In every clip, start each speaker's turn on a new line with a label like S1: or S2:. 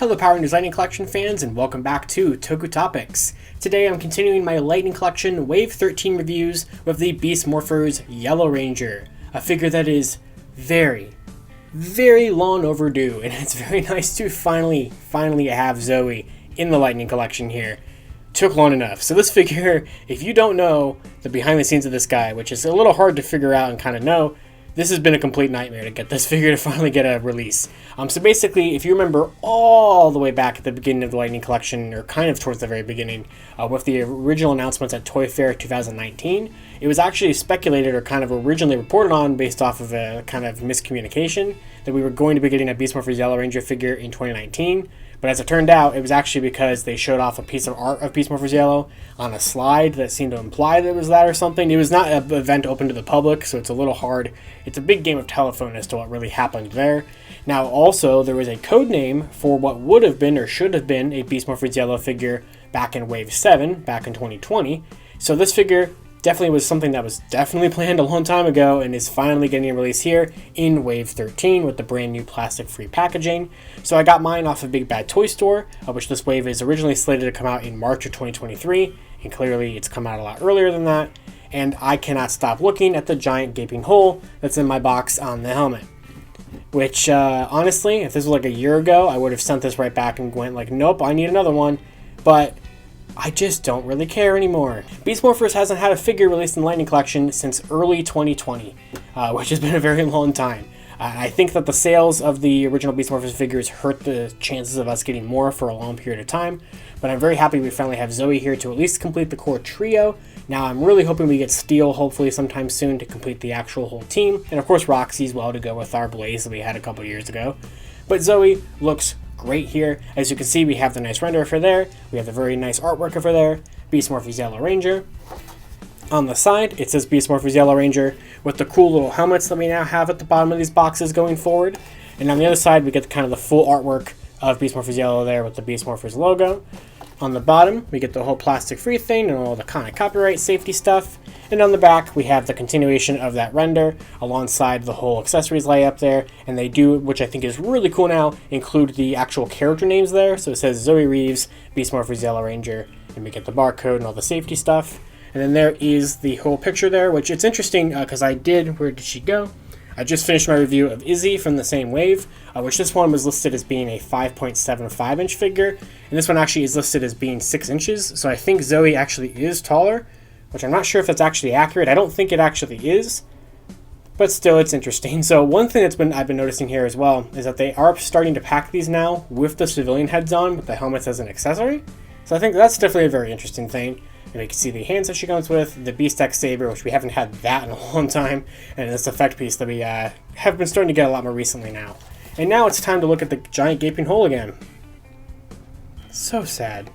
S1: Hello Power Rangers Lightning Collection fans, and welcome back to Toku Topics. Today I'm continuing my Lightning Collection Wave 13 reviews with the Beast Morphers Yellow Ranger, a figure that is very long overdue, and it's very nice to finally have Zoe in the Lightning Collection here. Took long enough. So this figure, if you don't know the behind the scenes of this guy, which is a little hard to figure out and kind of know, this has been a complete nightmare to get this figure to finally get a release. So basically, if you remember all the way back at the beginning of the Lightning Collection, or kind of towards the very beginning, with the original announcements at Toy Fair 2019, it was actually speculated or kind of originally reported on based off of a kind of miscommunication that we were going to be getting a Beast Morphers Yellow Ranger figure in 2019. But as it turned out, it was actually because they showed off a piece of art of Beast Morphers Yellow on a slide that seemed to imply that it was that or something. It was not an event open to the public, so it's a little hard. It's a big game of telephone as to what really happened there. Now, also, there was a code name for what would have been or should have been a Beast Morphers Yellow figure back in Wave 7, back in 2020. So this figure definitely was something that was definitely planned a long time ago and is finally getting a release here in Wave 13 with the brand new plastic-free packaging. So I got mine off of Big Bad Toy Store, which this wave is originally slated to come out in March of 2023, and clearly it's come out a lot earlier than that. And I cannot stop looking at the giant gaping hole that's in my box on the helmet. Which, honestly, if this was like a year ago, I would have sent this right back and went like, nope, I need another one. But I just don't really care anymore. Beast Morphers hasn't had a figure released in the Lightning Collection since early 2020, which has been a very long time. I think that the sales of the original Beast Morphers figures hurt the chances of us getting more for a long period of time, but I'm very happy we finally have Zoe here to at least complete the core trio. Now I'm really hoping we get Steel hopefully sometime soon to complete the actual whole team, and of course Roxy as well to go with our Blaze that we had a couple years ago. But Zoe looks great here. As you can see, we have the nice render of her there. We have the very nice artwork of her there. Beast Morphers Yellow Ranger. On the side, it says Beast Morphers Yellow Ranger with the cool little helmets that we now have at the bottom of these boxes going forward. And on the other side, we get kind of the full artwork of Beast Morphers Yellow there with the Beast Morphers logo. On the bottom, we get the whole plastic-free thing and all the kind of copyright safety stuff. And on the back, we have the continuation of that render alongside the whole accessories layup there. And they do, which I think is really cool now, include the actual character names there. So it says Zoe Reeves, Beast Morphers Yellow Ranger, and we get the barcode and all the safety stuff. And then there is the whole picture there, which it's interesting because where did she go? I just finished my review of Izzy from the same wave, which this one was listed as being a 5.75 inch figure, and this one actually is listed as being 6 inches, so I think Zoe actually is taller, which I'm not sure if that's actually accurate. I don't think it actually is, but still it's interesting. So one thing I've been noticing here as well is that they are starting to pack these now with the civilian heads on, with the helmets as an accessory, so I think that's definitely a very interesting thing. And you can see the hands that she comes with, the Beast X Saber, which we haven't had that in a long time, and this effect piece that we have been starting to get a lot more recently now. And now it's time to look at the giant gaping hole again. So sad.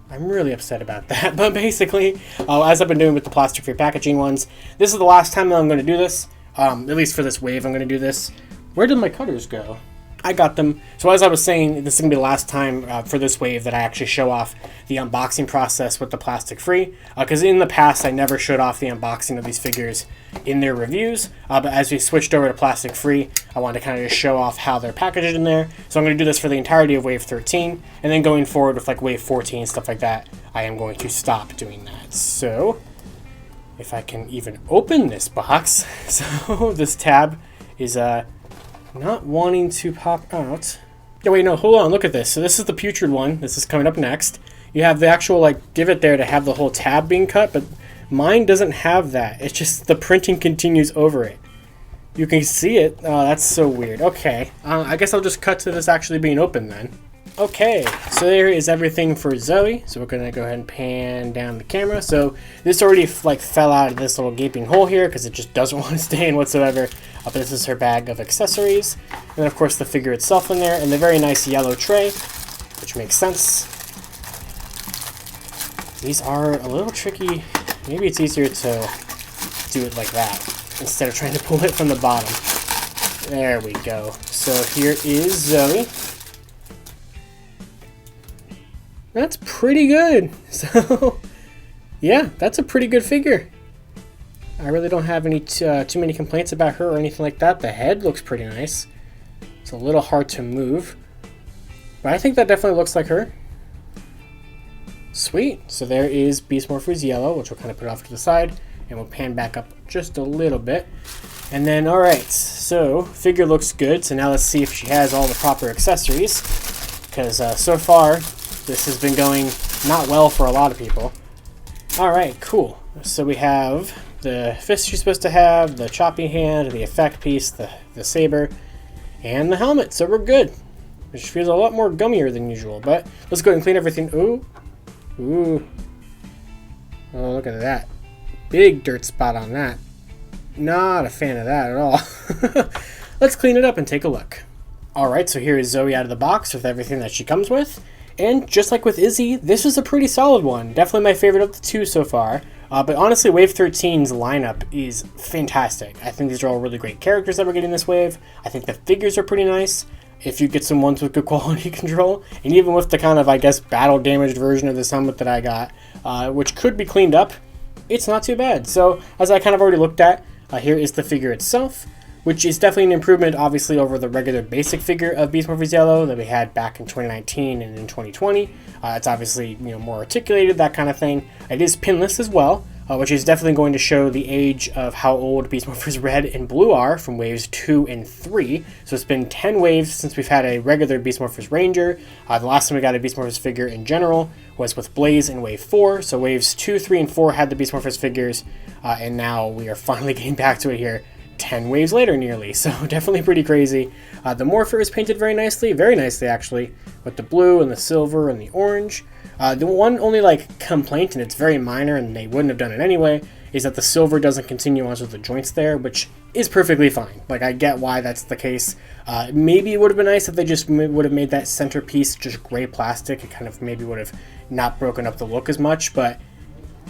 S1: I'm really upset about that, but basically, as I've been doing with the plastic-free packaging ones, this is the last time that I'm going to do this, at least for this wave I'm going to do this. Where did my cutters go? I got them. So as I was saying, this is going to be the last time for this wave that I actually show off the unboxing process with the plastic free. Because in the past, I never showed off the unboxing of these figures in their reviews. But as we switched over to plastic free, I wanted to kind of just show off how they're packaged in there. So I'm going to do this for the entirety of Wave 13. And then going forward with like Wave 14 and stuff like that, I am going to stop doing that. So if I can even open this box. So this tab is not wanting to pop out. Yeah, wait, no, hold on, look at this. So this is the putrid one. This is coming up next. You have the actual, like, divot there to have the whole tab being cut, but mine doesn't have that. It's just the printing continues over it. You can see it. Oh, that's so weird. Okay, I guess I'll just cut to this actually being open then. Okay, so there is everything for Zoe. So we're going to go ahead and pan down the camera. So this already like fell out of this little gaping hole here because it just doesn't want to stay in whatsoever. But this is her bag of accessories. And then of course the figure itself in there and the very nice yellow tray, which makes sense. These are a little tricky. Maybe it's easier to do it like that instead of trying to pull it from the bottom. There we go. So here is Zoe. That's pretty good. So, yeah, that's a pretty good figure. I really don't have any too many complaints about her or anything like that. The head looks pretty nice. It's a little hard to move. But I think that definitely looks like her. Sweet. So there is Beast Morphers Yellow, which we'll kind of put off to the side, and we'll pan back up just a little bit. And then, alright, so figure looks good. So now let's see if she has all the proper accessories, because so far this has been going not well for a lot of people. Alright, cool. So we have the fist she's supposed to have, the choppy hand, the effect piece, the saber, and the helmet. So we're good. Which feels a lot more gummier than usual, but let's go ahead and clean everything. Ooh. Ooh. Oh, look at that. Big dirt spot on that. Not a fan of that at all. Let's clean it up and take a look. Alright, so here is Zoe out of the box with everything that she comes with. And just like with Izzy, this was a pretty solid one. Definitely my favorite of the two so far. But honestly, Wave 13's lineup is fantastic. I think these are all really great characters that we're getting this wave. I think the figures are pretty nice, if you get some ones with good quality control. And even with the kind of, I guess, battle damaged version of this helmet that I got, which could be cleaned up, it's not too bad. So, as I kind of already looked at, here is the figure itself, which is definitely an improvement, obviously, over the regular basic figure of Beast Morphers Yellow that we had back in 2019 and in 2020. It's obviously, more articulated, that kind of thing. It is pinless as well, which is definitely going to show the age of how old Beast Morphers Red and Blue are from waves 2 and 3. So it's been 10 waves since we've had a regular Beast Morphers Ranger. The last time we got a Beast Morphers figure in general was with Blaze in wave 4. So waves 2, 3, and 4 had the Beast Morphers figures, and now we are finally getting back to it here 10 waves later nearly. So definitely pretty crazy. The Morpher is painted very nicely actually, with the blue and the silver and the orange. The one only complaint, and it's very minor and they wouldn't have done it anyway, is that the silver doesn't continue onto the joints there, which is perfectly fine. I get why that's the case. Maybe it would have been nice if they just would have made that centerpiece just gray plastic. It kind of maybe would have not broken up the look as much, but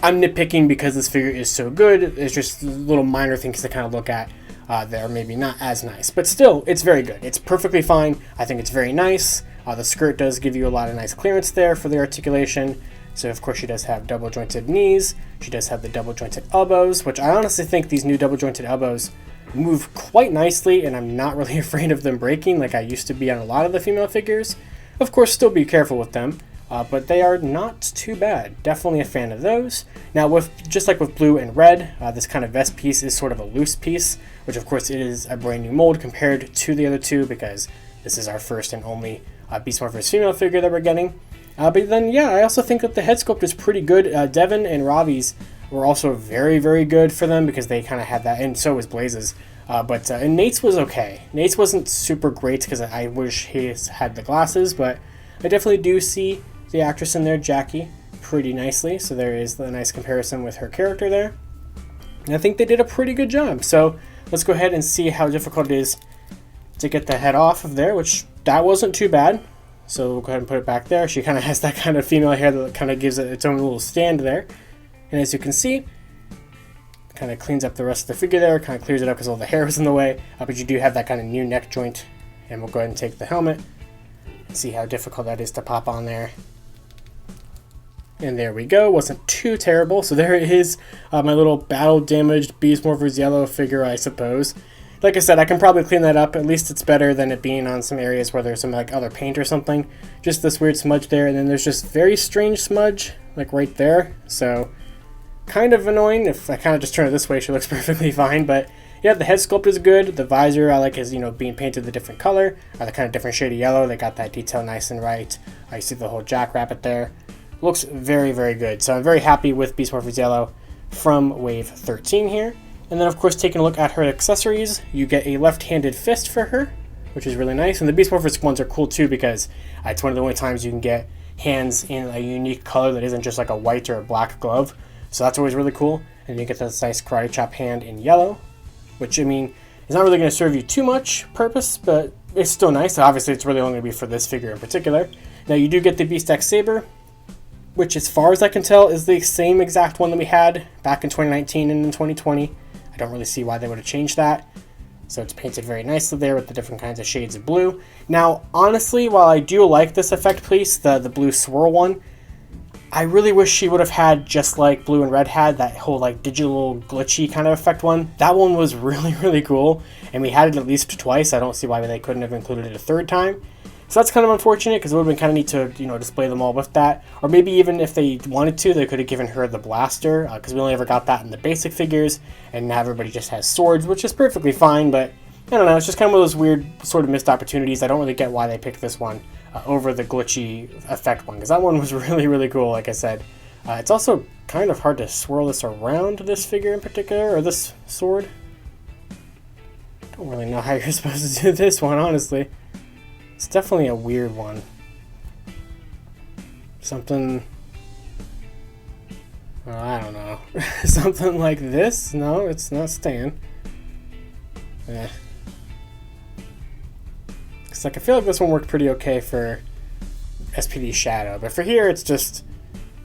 S1: I'm nitpicking because this figure is so good. It's just little minor things to kind of look at that are maybe not as nice. But still, it's very good. It's perfectly fine. I think it's very nice. The skirt does give you a lot of nice clearance there for the articulation. So of course she does have double jointed knees. She does have the double jointed elbows, which I honestly think these new double jointed elbows move quite nicely, and I'm not really afraid of them breaking like I used to be on a lot of the female figures. Of course, still be careful with them. But they are not too bad. Definitely a fan of those. Now, just like with blue and red, this kind of vest piece is sort of a loose piece, which of course it is a brand new mold compared to the other two because this is our first and only Beast Morphers female figure that we're getting. But then, yeah, I also think that the head sculpt is pretty good. Devin and Ravi's were also very, very good for them because they kind of had that, and so was Blaze's. And Nate's was okay. Nate's wasn't super great because I wish he had the glasses, but I definitely do see the actress in there, Jackie, pretty nicely. So there is a nice comparison with her character there. And I think they did a pretty good job. So let's go ahead and see how difficult it is to get the head off of there, which that wasn't too bad. So we'll go ahead and put it back there. She kind of has that kind of female hair that kind of gives it its own little stand there. And as you can see, kind of cleans up the rest of the figure there, kind of clears it up because all the hair was in the way. But you do have that kind of new neck joint. And we'll go ahead and take the helmet and see how difficult that is to pop on there. And there we go. Wasn't too terrible. So there is my little battle-damaged Beast Morphers Yellow figure, I suppose. Like I said, I can probably clean that up. At least it's better than it being on some areas where there's some other paint or something. Just this weird smudge there, and then there's just very strange smudge, right there. So kind of annoying. If I kind of just turn it this way, she looks perfectly fine. But yeah, the head sculpt is good. The visor I like is being painted the different color, or the kind of different shade of yellow. They got that detail nice and right. You see the whole jackrabbit there. Looks very, very good. So I'm very happy with Beast Morphers Yellow from Wave 13 here. And then, of course, taking a look at her accessories, you get a left-handed fist for her, which is really nice. And the Beast Morphers ones are cool, too, because it's one of the only times you can get hands in a unique color that isn't just like a white or a black glove. So that's always really cool. And you get this nice karate chop hand in yellow, which, is not really going to serve you too much purpose, but it's still nice. Obviously, it's really only going to be for this figure in particular. Now, you do get the Beast X Saber, which, as far as I can tell, is the same exact one that we had back in 2019 and in 2020. I don't really see why they would have changed that. So it's painted very nicely there with the different kinds of shades of blue. Now, honestly, while I do like this effect piece, the blue swirl one, I really wish she would have had, just like blue and red had, that whole digital glitchy kind of effect one. That one was really, really cool, and we had it at least twice. I don't see why they couldn't have included it a third time. So that's kind of unfortunate, because it would have been kind of neat to, you know, display them all with that. Or maybe even if they wanted to, they could have given her the blaster, because we only ever got that in the basic figures, and now everybody just has swords, which is perfectly fine, but I don't know, it's just kind of one of those weird sort of missed opportunities. I don't really get why they picked this one over the glitchy effect one, because that one was really, really cool, like I said. It's also kind of hard to swirl this around, this figure in particular, or this sword. Don't really know how you're supposed to do this one, honestly. It's definitely a weird one. Something... well, I don't know. Something like this? No, it's not staying. It's like, I feel like this one worked pretty okay for SPD Shadow, but for here it's just...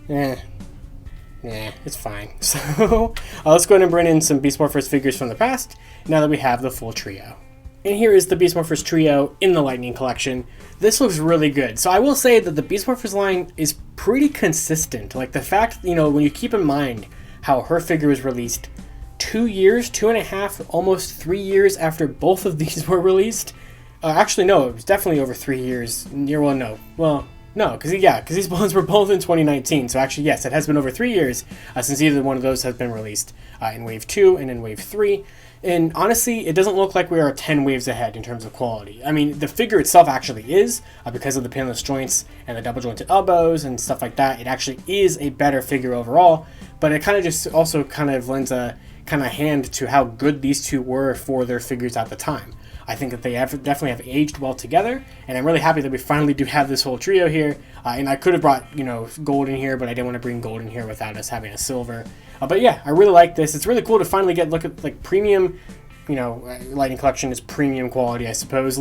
S1: it's fine. So, let's go ahead and bring in some Beast Morphers figures from the past, now that we have the full trio. And here is the Beast Morphers trio in the Lightning Collection. This looks really good. So I will say that the Beast Morphers line is pretty consistent. Like, the fact, you know, when you keep in mind how her figure was released 2 years, 2.5, almost 3 years after both of these were released. Actually, no, it was definitely over 3 years. No, because these ones were both in 2019. So actually, yes, it has been over 3 years since either one of those has been released in Wave 2 and in Wave 3. And honestly, it doesn't look like we are 10 waves ahead in terms of quality. I mean, the figure itself actually is, because of the pinless joints and the double jointed elbows and stuff like that. It actually is a better figure overall, but it kind of just also kind of lends a kind of hand to how good these two were for their figures at the time. I think that they definitely have aged well together, and I'm really happy that we finally do have this whole trio here. And I could have brought, you know, gold in here, but I didn't want to bring gold in here without us having a silver. But yeah, I really like this. It's really cool to finally look at like premium, you know, Lightning Collection is premium quality, I suppose,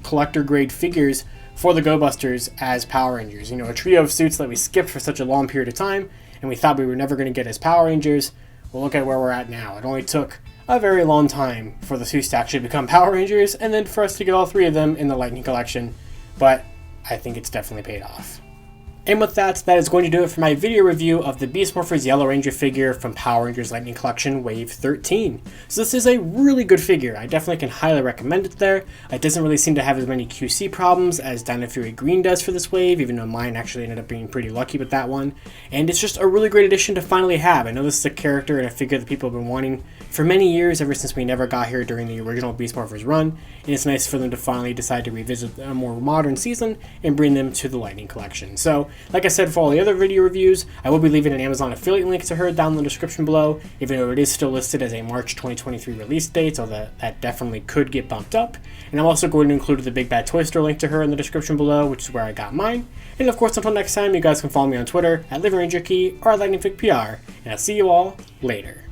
S1: collector grade figures for the Go Busters as Power Rangers. You know, a trio of suits that we skipped for such a long period of time, and we thought we were never going to get as Power Rangers. Well, look at where we're at now. It only took a very long time for the suits to actually become Power Rangers, and then for us to get all three of them in the Lightning Collection, but I think it's definitely paid off. And with that is going to do it for my video review of the Beast Morphers Yellow Ranger figure from Power Rangers Lightning Collection Wave 13. So this is a really good figure. I definitely can highly recommend it there. It doesn't really seem to have as many QC problems as Dino Fury Green does for this wave, even though mine actually ended up being pretty lucky with that one. And it's just a really great addition to finally have. I know this is a character and a figure that people have been wanting for many years, ever since we never got here during the original Beast Morphers run, and it's nice for them to finally decide to revisit a more modern season and bring them to the Lightning Collection. So, like I said, for all the other video reviews, I will be leaving an Amazon affiliate link to her down in the description below, even though it is still listed as a March 2023 release date, so that definitely could get bumped up. And I'm also going to include the Big Bad Toy Store link to her in the description below, which is where I got mine. And of course, until next time, you guys can follow me on Twitter at LivingRangerKey or at LightningFigPR, and I'll see you all later.